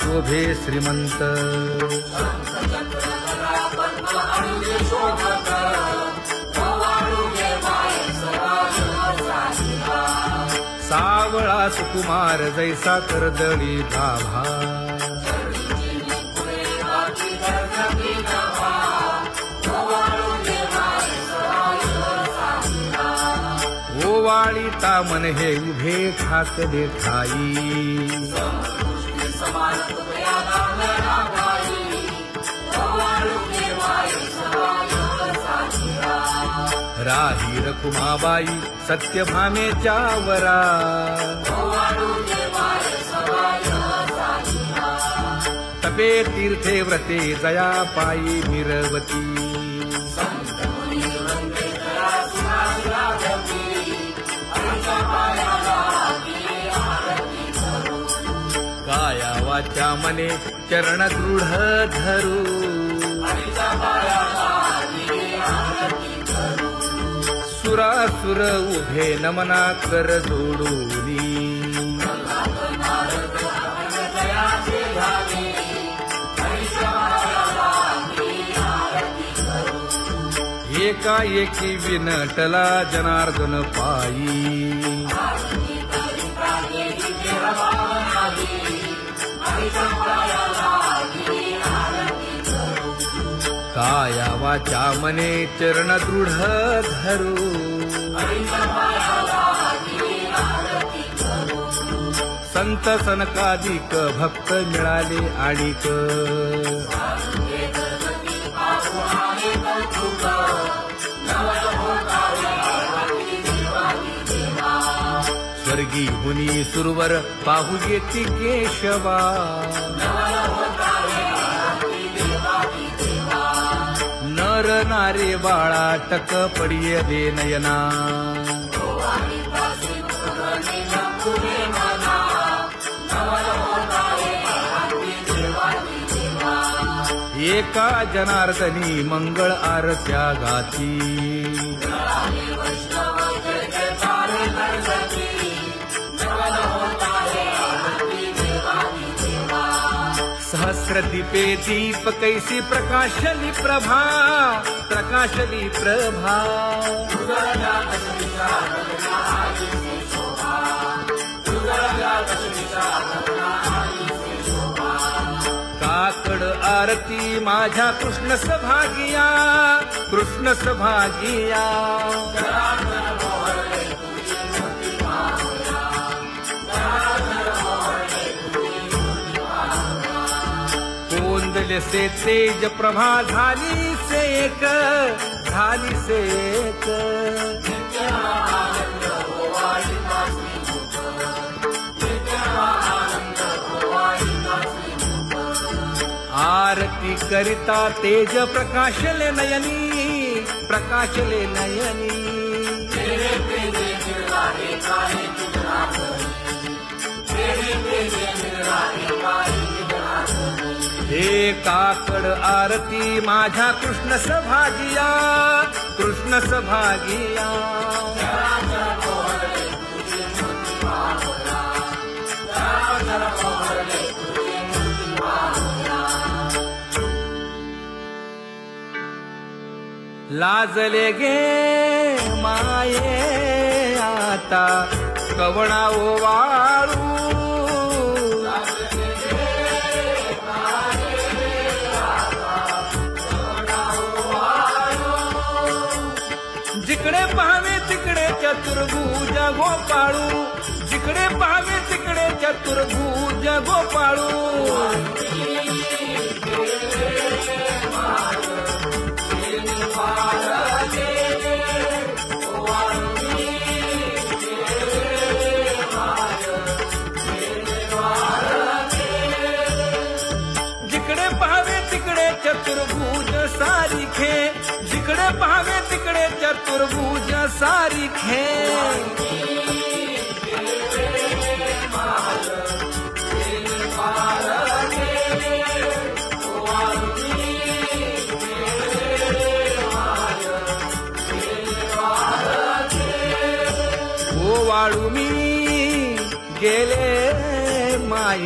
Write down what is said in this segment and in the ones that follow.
शोभे श्रीमंत सावळा सुकुमार जैसा कर्दळी गाभा ओवाळी तामन हे उभे ठाकले ठाई राही रखुमाबाई सत्यभामेच्या वरा तपे तीर्थे व्रते जया पायी मिरवती काया वाचा मने चरण दृढ धरू सुरासुर उभे नमना कर जोडूनी एकाएकी विनटला जनार्दन पायी काया वाचा मने चरण दृढ धरू संत सनकादिक भक्त मिळाले आणिक स्वर्गी मुनी सुरवर पाहू येती केशवा नर नारे बाळा टक पडिये दे नयना एका जनार्दनी मंगळ आरत्या गाती सहस्र दीपे दीप कैसी प्रकाशली प्रभा प्रकाशली प्रभा काकड आरती माझ्या कृष्ण सभागिया कृष्ण सभागिया कोंदले से तेज प्रभा झाली से एक झाली से एक आरती करिता तेज प्रकाशले नयनी प्रकाशले नयनी हे काकड आरती माझ्या कृष्ण सभागिया कृष्ण सभागिया लाजले गे माये आता कवणा ओवाळू जिकडे पाहावे तिकडे चतुर्भुज गोपाळू जिकडे पाहावे तिकडे चतुर्भुज गोपाळू जिकडे पाहावे तिकडे चतुर्भुज सारिखे जिकडे पाहावे तिकडे चतुर्भुज सारिखे ओवाळू मी गेले माय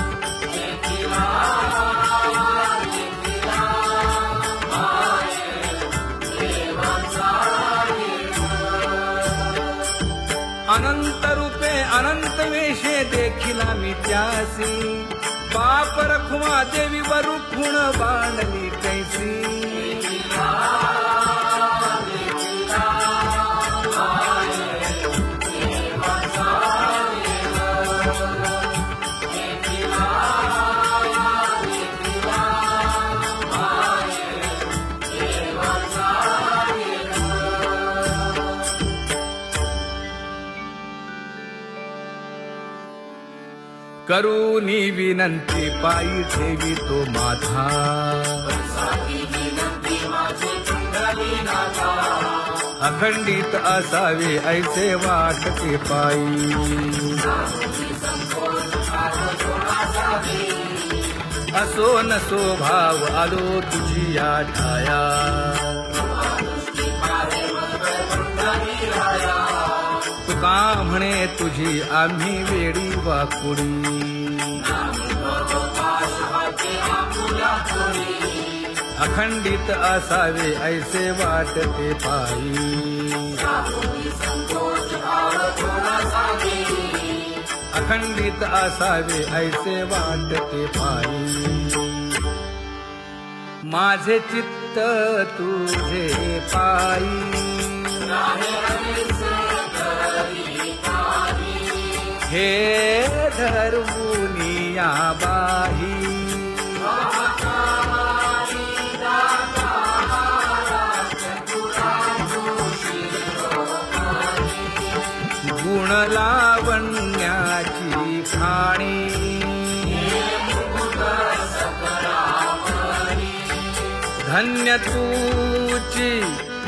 देखील मी त्यासी बाप रखुमा देवी वरु खुण बांधली कैसी करूनी विनंती पायी ठेवी तो माझा अखंडित असावे ऐसे वाटते पायी असो नसो भाव आलो तुझी या ठाया तुका म्हणे तुझी आम्ही वेडी वाकुडी अखंडित असावे ऐसे वाटते पायी अखंडित असावे ऐसे वाटते पायी माझे चित्त तुझे पायी हे धर्मुनिया बाही गुण लावण्याची खाणी धन्य तूची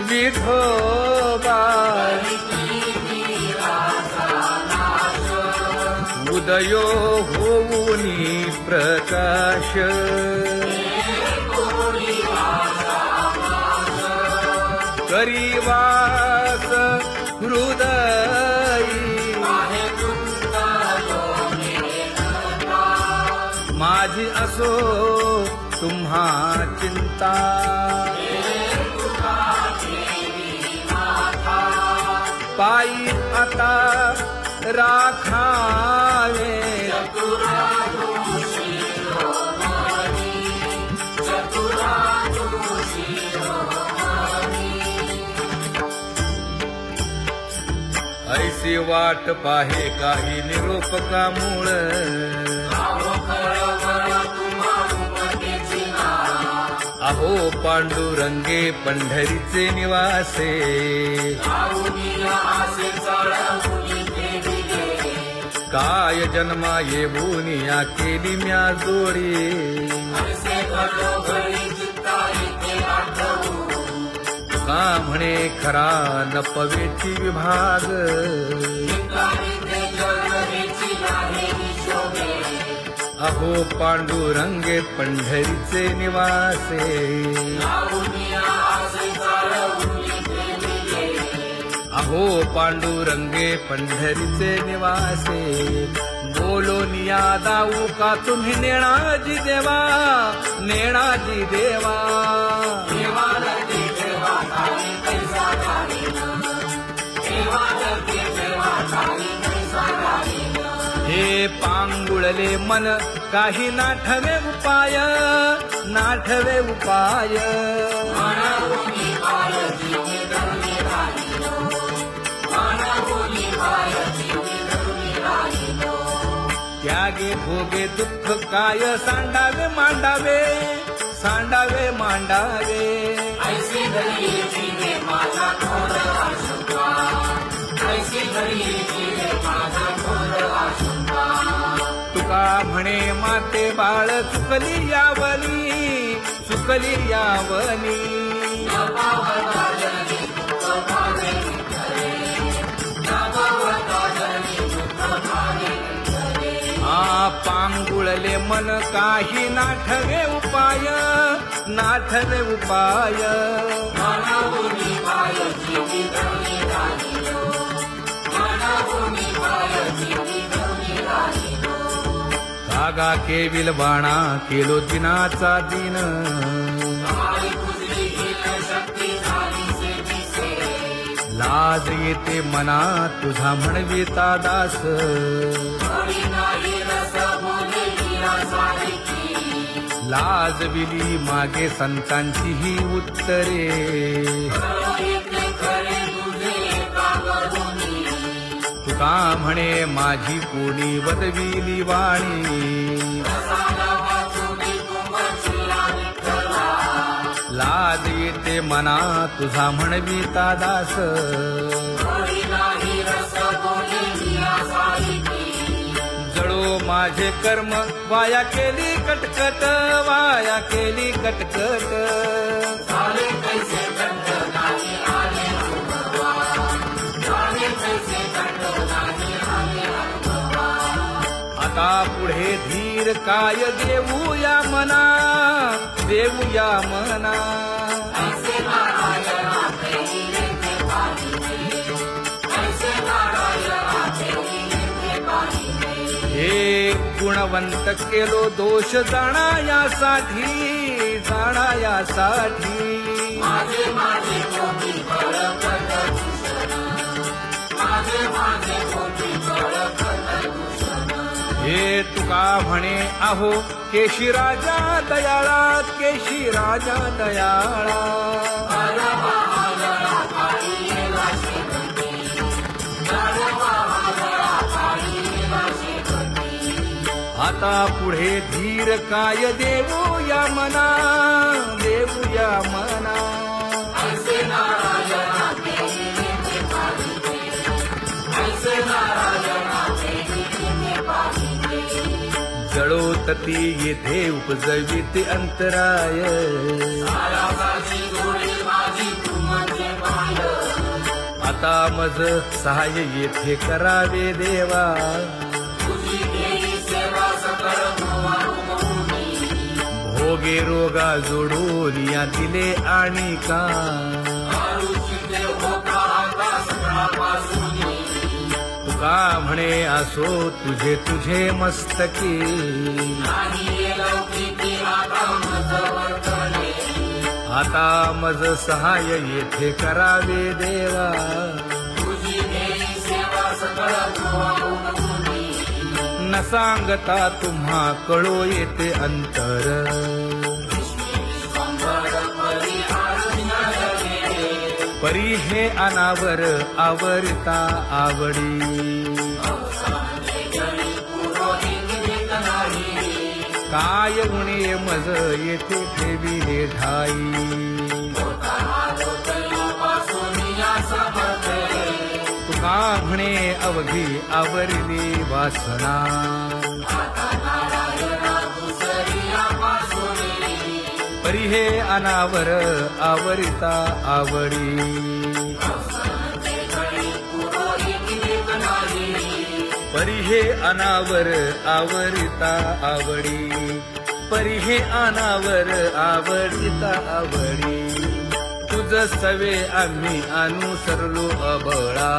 विठोबा उदयो होऊनी प्रकाश करीवास हृदयी माझी असो तुम्हा चिंता पायी आता राखावे ऐसी वाट पाहे काही निरोप का मूळ अहो पांडुरंगे पंढरीचे निवासे काय जन्मा येऊनिया केली म्या जोडी का म्हणे खरा नपवेची विभाग अहो पांडुरंगे पंढरीचे निवासे अहो पांडुरंगे पंढरीचे निवासे बोलोनिया दाऊ का तुम्ही नेणाजी देवा नेणाजी देवा हे पांगुळले मन काही नाठवे उपाय नाठवे उपाय त्यागे भोगे दुःख काय सांडावे मांडावे सांडावे मांडावे ऐसी घरी जीवे माझा थोर आशंका ऐसी घरी जीवे माझा थोर आशंका तुका म्हणे माते बाळ चुकली यावनी चुकली यावनी पांगुळले मन काही नाठवे उपाय नाठवे उपाय कागा केविल बाणा केलो दिनाचा दिन लाज येते मना तुझा म्हणविता दास लाजविली मागे संतांची ही उत्तरे तुका म्हणे माझी कोणी वदविली वाणी लाज येते मना तुझा म्हणविता दास जळो माझे कर्म वाया केली कटकट वाया केली कटकट आता पुढे धीर काय देऊया मना देऊया मना हे गुणवंत केलो दोष जाणायासाठी हे तुका म्हणे आहो केशी राजा दयाळा केशी राजा दयाळा आता पुढे धीर काय देऊया मना देऊया मना जळोतती येथे उपजविते अंतराय आता मज सहाय्य येथे करावे देवा भोगे रोगा जोडून या दिले आणि का तुका म्हणे असो तुझे तुझे मस्तकी आता मज सहाय्य येथे करावे देवा न सांगता तुम्हा कळो येते अंतर परी हे अनावर आवरता आवडी काय उणे मज येथे ठेविले ठाई तुका म्हणे अवघी आवरली वासना परी हे अनावर आवरिता आवडी परी हे अनावर आवरिता आवडी परी हे अनावर आवडिता आवडी तुझ सवे आम्ही अनुसरलो अबळा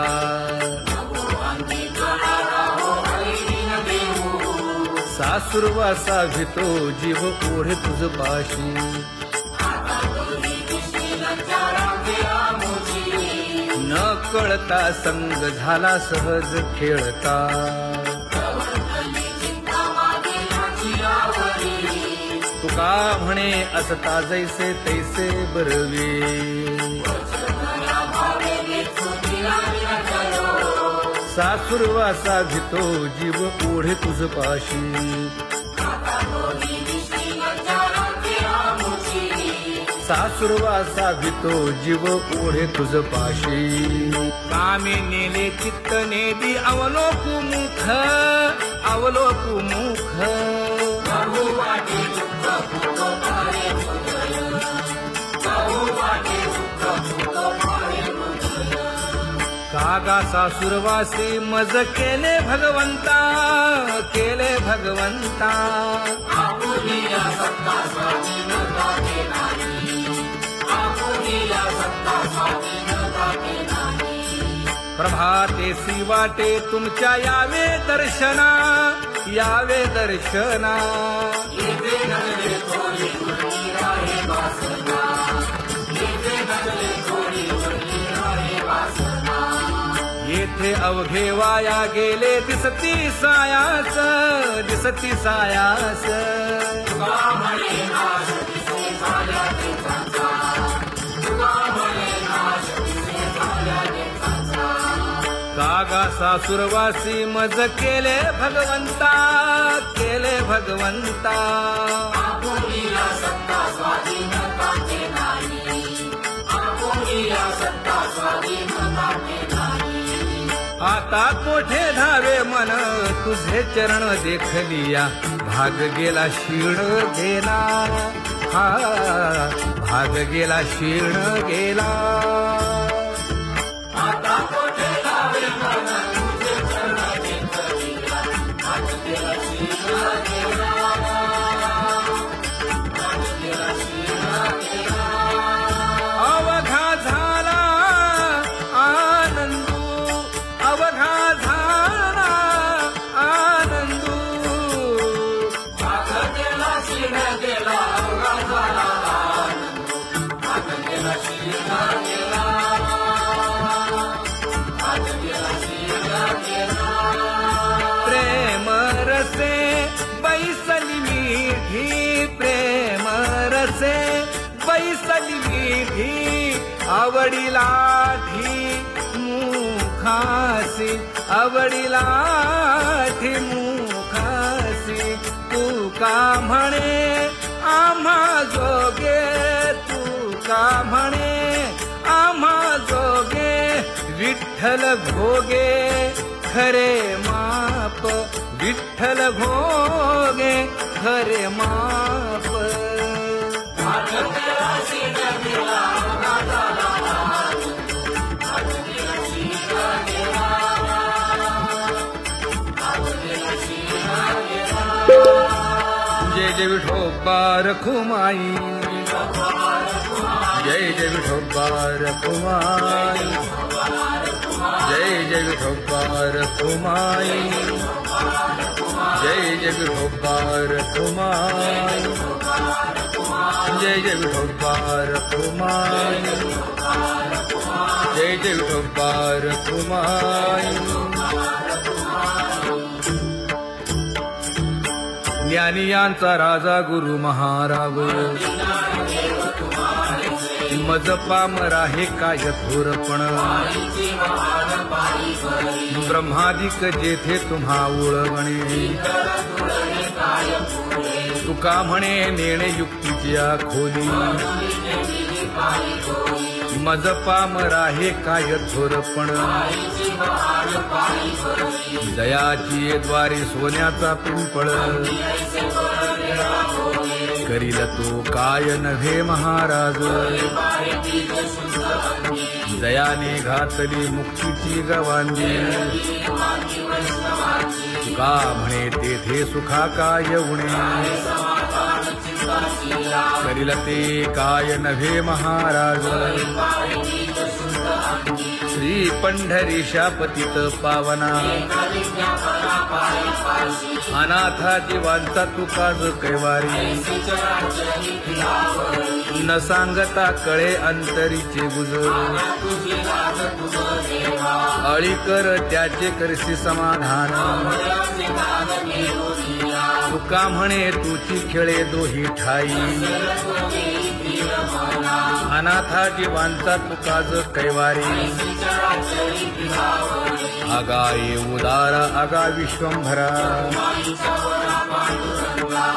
सासुरवासा भितो जीव ओढे तुझ पाशी न कळता संग झाला सहज खेळता तुका म्हणे असता जैसे तैसे बरवे सासुरवासा भितो जीव ओढे तुझ पाशी सासुरवासा भितो जीव ओढे तुझ पाशी कामे नेले चित्त नेदी अवलोकु मुख अवलोकु मुख कागा सासुरवासी मज केले भगवंता प्रभातेसी वाटे तुमच्या यावे दर्शना मोठे अवघे वाया गेले दिसती सायास कागा सासुरवासी मज केले भगवंता आता कोठे धावे मन तुझे चरण देखलिया भाग गेला क्षीण गेला भाग गेला क्षीण गेला आता कोठे धावे मन तुझे चरण देखलिया भाग गेला क्षीण गेला अवघा झाला आनंदू अवघा झाला आनंदू भाग गेला क्षीण गेला अवघा झाला आनंदू भाग गेला क्षीण गेला भाग गेला क्षीण गेला प्रेम रसे बैसली मीठी प्रेम रसे बैसली मीठी आवडीला ठी मुखासी आवडीला ठी मुखासी तू का म्हणे आम्हा जोगे तू का म्हणे आम्हा जोगे विठ्ठल भोगे खरे माप विठ्ठल भोगे खरे माप जय जय विठोबा रखुमाई जय जय विठोबा रखुमाई जय जय विठोबा रखुमाई जय जय विठोबा रखुमाई जय जय विठोबा रखुमाई जय जय विठोबा रखुमाई ज्ञानियांचा राजा गुरु महाराज मज पामरा हे काय थोरपण ब्रह्मादिक जेथे तुम्हा उळवणे तुका म्हणे नेणे युक्तीची खोली मज पामरा हे काय थोरपण दयाची द्वारे सोन्याचा पिंपळ करील तो काय नव्हे महाराज दयाने घातली मुक्तीची गवांजी का म्हणे तेथे सुखा काय उणे करील ते काय नव्हे महाराज श्री पंढरीशा पतित पावना अनाथा जीवांचा तुकाज कैवारी न सांगता कळे अंतरीचे गुज अळी कर त्याचे करसी समाधान तुका म्हणे तुची खेळे दोही ठाई अनाथा जीवांचा तुकाज कैवारी आगा ये उदार आगा विश्वंभरा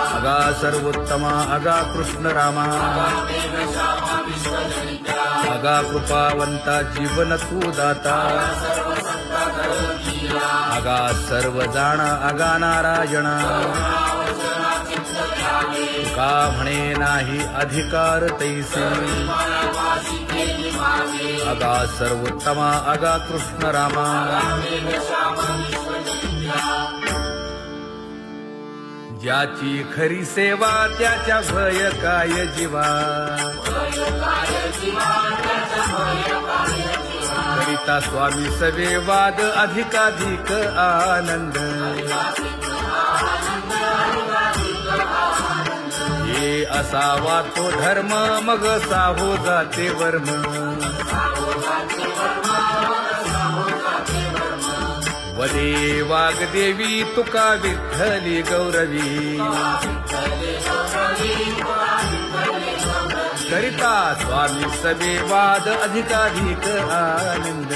आगा सर्वोत्तमा आगा कृष्ण रामा आगा कृपावंता जीवन तू दाता आगा सर्व जाणा आगा नारायणा का म्हणे नाही अधिकार तैसे आगा सर्वोत्तमा आगा कृष्ण रामा ज्याची खरी सेवा त्याच्या भय काय जीवा करिता स्वामी सवे वाद अधिकाधिक आनंद हे असावा तो धर्म मग साहो जाते वर्म वदे वाग्देवी तुका विठ्ठली गौरवी करिता स्वामी सबे वाद अधिकाधिक आनंद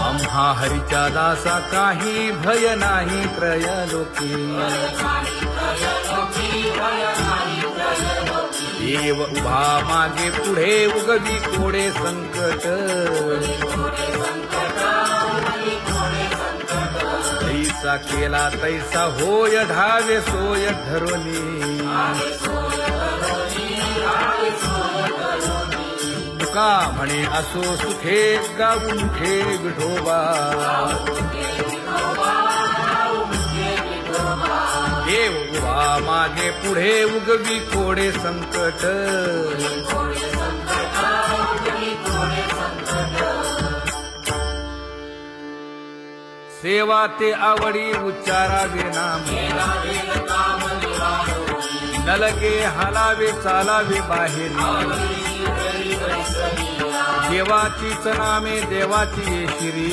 आम्हा हरीच्या दासा काही भय नाही त्रयलोकी देव उभा मागे पुढे उगवी कोडे संकट तैसा केला तैसा होय धावे सोय धरोनी तुका म्हणे असो सुखे गाऊन ठे विठोबा देव उभा मागे पुढे उगवी कोडे संकट सेवा ते आवडी उच्चारावे नाम नलगे हालावे चालावे बाहेरी देवाचीच नामे देवाची येशिरी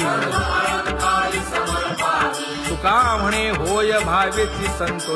तुका म्हणे होय भावेची संतोष